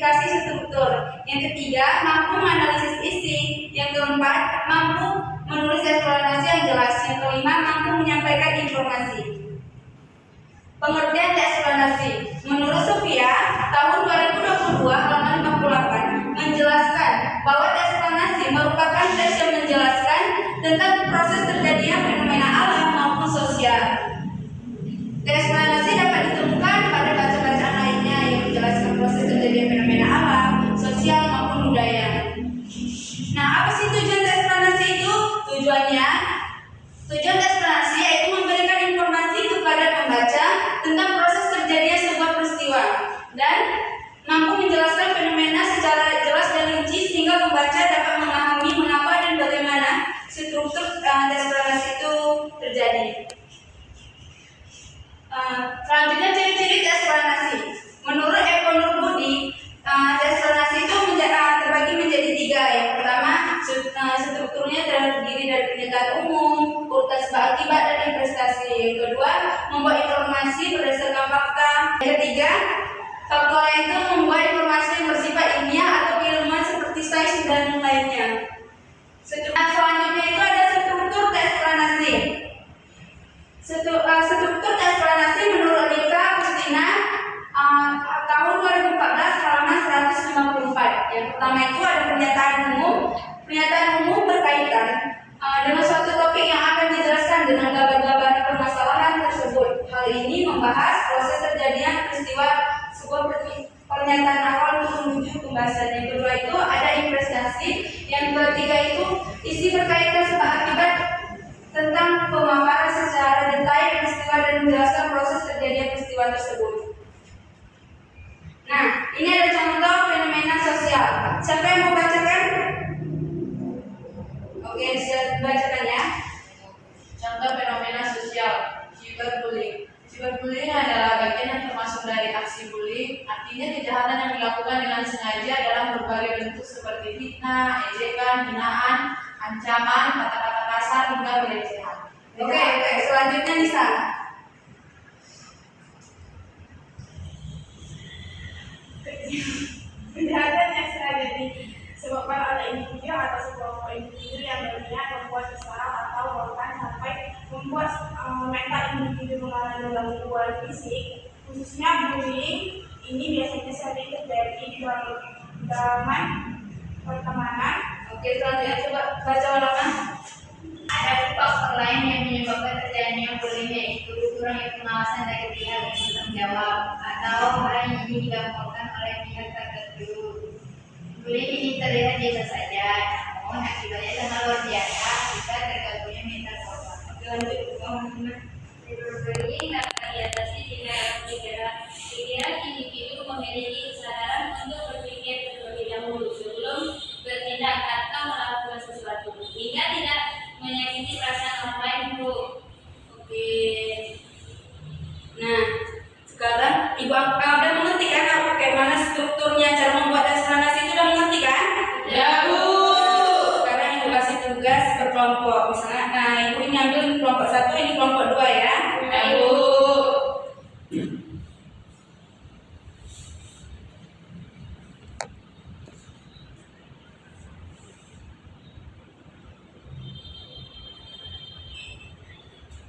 mengidentifikasi struktur. Yang ketiga, mampu menganalisis isi. Yang keempat, mampu menulis eksplanasi yang jelas. Yang kelima, mampu menyampaikan informasi. Pengertian eksplanasi. Menurut Sophia, tahun 2022 halaman 58 menjelaskan bahwa eksplanasi merupakan tes yang menjelaskan tentang proses terjadinya fenomena alam maupun sosial. Eksplanasi dapat ditemukan pada bacaan-bacaan lainnya yang menjelaskan proses terjadinya fenomena alam, sosial maupun budaya. Nah, apa sih tujuan eksplanasi itu? Tujuan eksplanasi yaitu memberikan informasi kepada pembaca tentang proses terjadinya sebuah peristiwa dan mampu menjelaskan fenomena secara jelas dan rinci sehingga pembaca dapat memahami mengapa dan bagaimana struktur eksplanasi itu terjadi. Selanjutnya ciri-ciri eksplanasi. Menurut Eko Nurbudi, eksplanasi itu terbagi menjadi tiga. Yang pertama, strukturnya terdiri dari pernyataan umum, urutan sebab akibat dan investasi. Yang kedua, membuat informasi berdasarkan fakta. Yang ketiga, faktornya itu membuat informasi yang bersifat ilmiah atau keilmuan seperti sains dan lainnya. Selanjutnya itu ada struktur eksplanasi. Struktur eksplanasi menurut Rika Kustina tahun 2014 halaman 154. Yang pertama itu ada pernyataan umum. Pernyataan umum berkaitan dengan suatu topik yang akan dijelaskan dengan gambar-gambar permasalahan tersebut. Hal ini membahas proses terjadinya peristiwa sebuah pernyataan awal untuk menuju pembahasan. Yang kedua itu ada investasi. Yang ketiga itu isi berkaitan sebab akibat tentang pemaparan secara detail peristiwa dan menjelaskan proses terjadinya peristiwa tersebut. Nah, ini ada contoh fenomena sosial. Siapa yang mau bacakan? Oke, saya bacakan ya. Contoh fenomena sosial, cyberbullying. Cyberbullying adalah bagian yang termasuk dari aksi bullying, artinya kejahatan yang dilakukan dengan sengaja dalam berbagai bentuk seperti fitnah, ejekan, hinaan, ancaman, kata-kata kasar hingga pelecehan. Oke, selanjutnya Nisa. Kejahatan yang sengaja disebabkan oleh individu atau sekelompok individu yang berniat membuat kesalahan atau bahkan sampai membuat mental individu mengalami gangguan fisik, khususnya bullying. Ini biasanya sering terjadi di zaman pertemanan. Oke, selanjutnya coba baca ulangan. Ada faktor lain yang menyebabkan terjadinya bullying, yaitu kurangnya pengawasan dari pihak yang bertanggung jawab atau orang yang dilakukan oleh pihak tertentu. Bullying ini terlihat biasa saja, namun akibatnya sangat luar biasa jika terganggunya mental korban. Oke, lanjut. Cyberbullying dapat diatasi jika pikiran individu memiliki kesadaran untuk berpikir terlebih dahulu sebelum bertindak atau melakukan sesuatu, hingga tidak menyakiti perasaan orang lain dulu. Oke. Nah, sekarang Ibu udah mengerti kan bagaimana strukturnya, cara membuat eksplanasi itu udah mengerti kan? Ya, Bu. Sekarang Ibu kasih tugas berkelompok. Misalnya, nah Ibu ini ambil kelompok 1, ini kelompok 2 ya. Ya, Bu.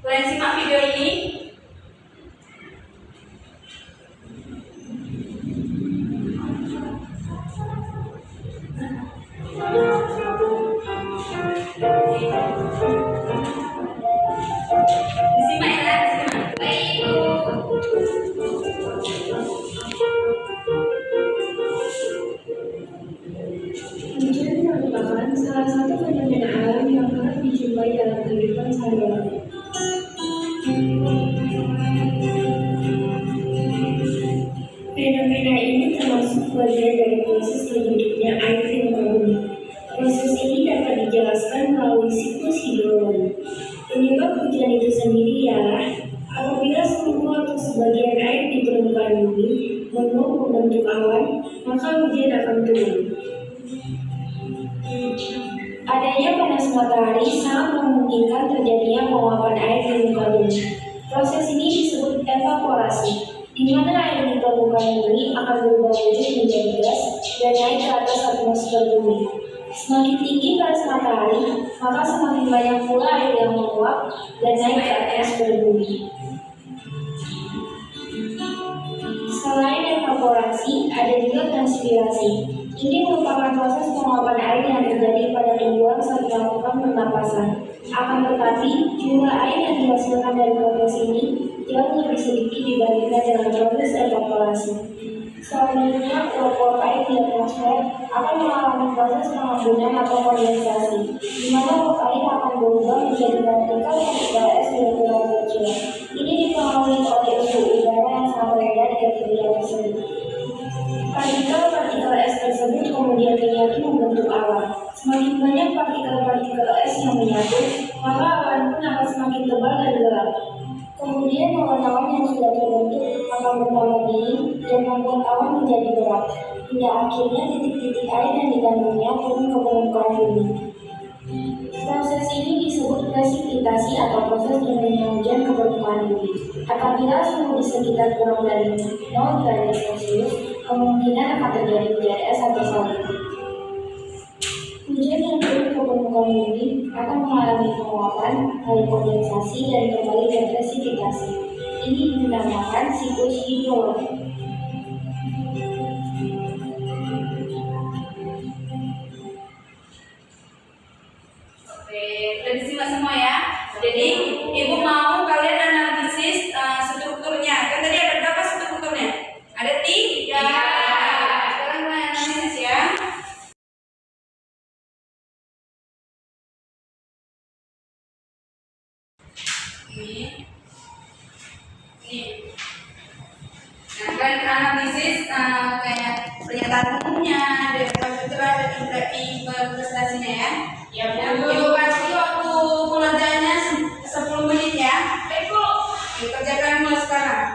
Kalian simak video ini. Disimak ya, disimak. Baik, Hujan merupakan salah satu fenomena alam yang kerap dijumpai dalam kehidupan sehari-hari. Fenomena ini termasuk bagian dari proses terbentuknya air di muka bumi. Proses ini dapat dijelaskan melalui siklus hidrologi. Penyebab hujan itu sendiri ialah apabila seluruh atau sebagian air di permukaan bumi menumpuk membentuk awan, maka hujan akan turun. Adanya panas matahari sangat memungkinkan terjadinya penguapan air di muka bumi. Proses ini disebut evaporasi. di mana air di permukaan bumi akan berubah wujud menjadi gas dan naik ke atas atmosfer bumi. Semakin tinggi paras matahari, maka semakin banyak pula air yang menguap dan naik ke atmosfer bumi. Selain evaporasi, ada juga transpirasi. Ini merupakan proses penguapan air yang terjadi pada tumbuhan saat melakukan pernapasan. Akan tetapi, jumlah air yang dihasilkan dari proses ini jauh lebih sedikit dibandingkan dengan proses evaporasi. Selanjutnya, uap air di atmosfer akan mengalami proses pengambunan atau kondensasi, di mana uap air akan berubah menjadi partikel es berukuran kecil. Ini dipengaruhi oleh suhu udara yang sangat rendah di ketinggian tersebut. Partikel-partikel es tersebut kemudian menyatu membentuk awan. Semakin banyak partikel-partikel es yang menyatu, maka awan pun akan semakin tebal dan gelap. Kemudian awan-awan yang sudah terbentuk akan bertambah dingin dan membuat awan menjadi berat, hingga akhirnya titik-titik air yang dikandungnya turun ke permukaan bumi. Proses ini disebut presipitasi atau proses turunnya hujan ke permukaan bumi. Apabila suhu di sekitar kurang dari 0 derajat Celcius, kemungkinan akan terjadi hujan es atau salju. Hujan yang turun ke permukaan bumi akan mengalami penguapan, lalu kondensasi, dan kembali ke presipitasi. Ini dinamakan siklus hidrologi. Oke, udah disimak semua ya. Jadi, Ibu mau kalian analisis strukturnya. Kan tadi ada berapa strukturnya? Ada 3. Sekarang kalian analisis ya. Ini. Nah, kalian analisis kayak pernyataan umumnya, dan prestasinya ya. Ya, Ibu kasih waktu pengerjaannya 10 menit ya. Baik, Bu. Dikerjakan mulai sekarang.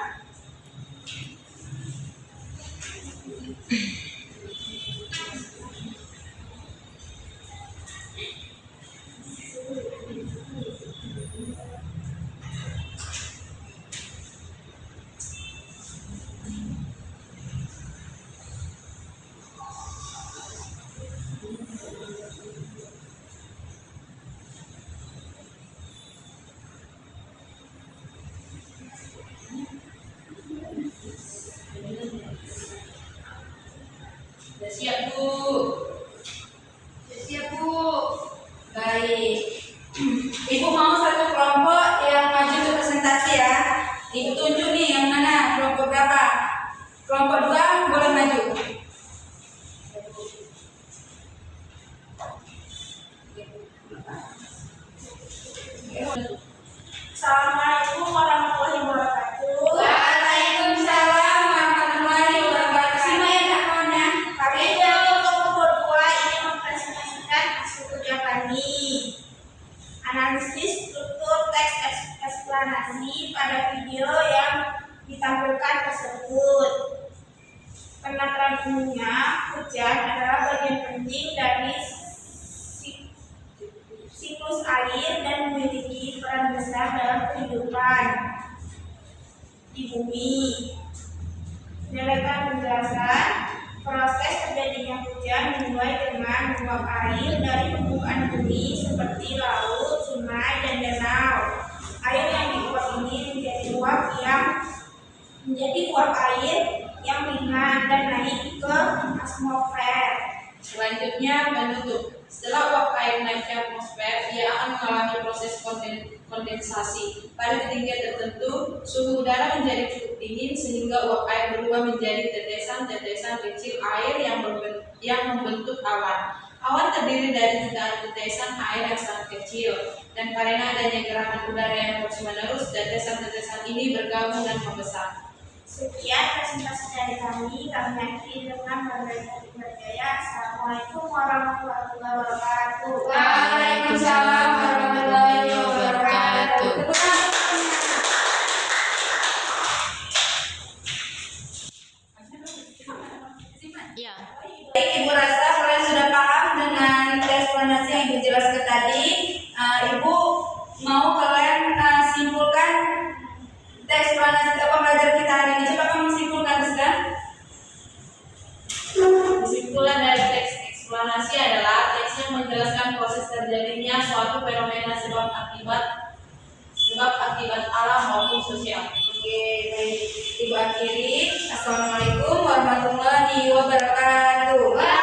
Sudah siap, Bu? Sudah siap, Bu? Baik. Ibu mau satu kelompok yang maju untuk presentasi ya. Ibu tunjuk nih yang mana, kelompok berapa? Kelompok 2 boleh maju. Assalamualaikum warahmatullahi wabarakatuh. Waalaikumsalam warahmatullahi wabarakatuh. Simak ya Kak kawannya. Kami dari kelompok 2 ini mempresentasikan hasil kerja kami. Analisis struktur teks eksplanasi pada video yang ditampilkan tersebut. Penataran umumnya, hujan adalah bagian penting dari siklus air dan memiliki peran besar dalam kehidupan di bumi. Deretan penjelasan proses terjadinya hujan dimulai dengan uap air dari permukaan bumi seperti laut, sungai, dan danau. Air yang diuap ini menjadi uap air yang ringan dan naik ke atmosfer. Selanjutnya menutup. Setelah uap air naik ke atmosfer, ia akan mengalami proses kondensasi. Pada ketinggian tertentu, suhu udara menjadi cukup dingin sehingga uap air berubah menjadi tetesan-tetesan kecil air yang membentuk awan. Awan terdiri dari jutaan tetesan air yang sangat kecil, dan karena adanya gerakan udara yang terus-menerus, tetesan-tetesan ini bergabung dan membesar. Sekian presentasi dari kami akhiri dengan berjaya. Assalamualaikum warahmatullahi wabarakatuh. Waalaikumsalam warahmatullahi wabarakatuh. Iya. Baik, Ibu rasa kalian sudah paham dengan eksplanasi yang Ibu jelaskan tadi. Ibu mau kalian simpulkan eksplanasi pembelajaran kita hari ini. Coba suatu fenomena sebab akibat alam maupun sosial. Oke, baik. Ibu akhiri. Assalamualaikum warahmatullahi wabarakatuh.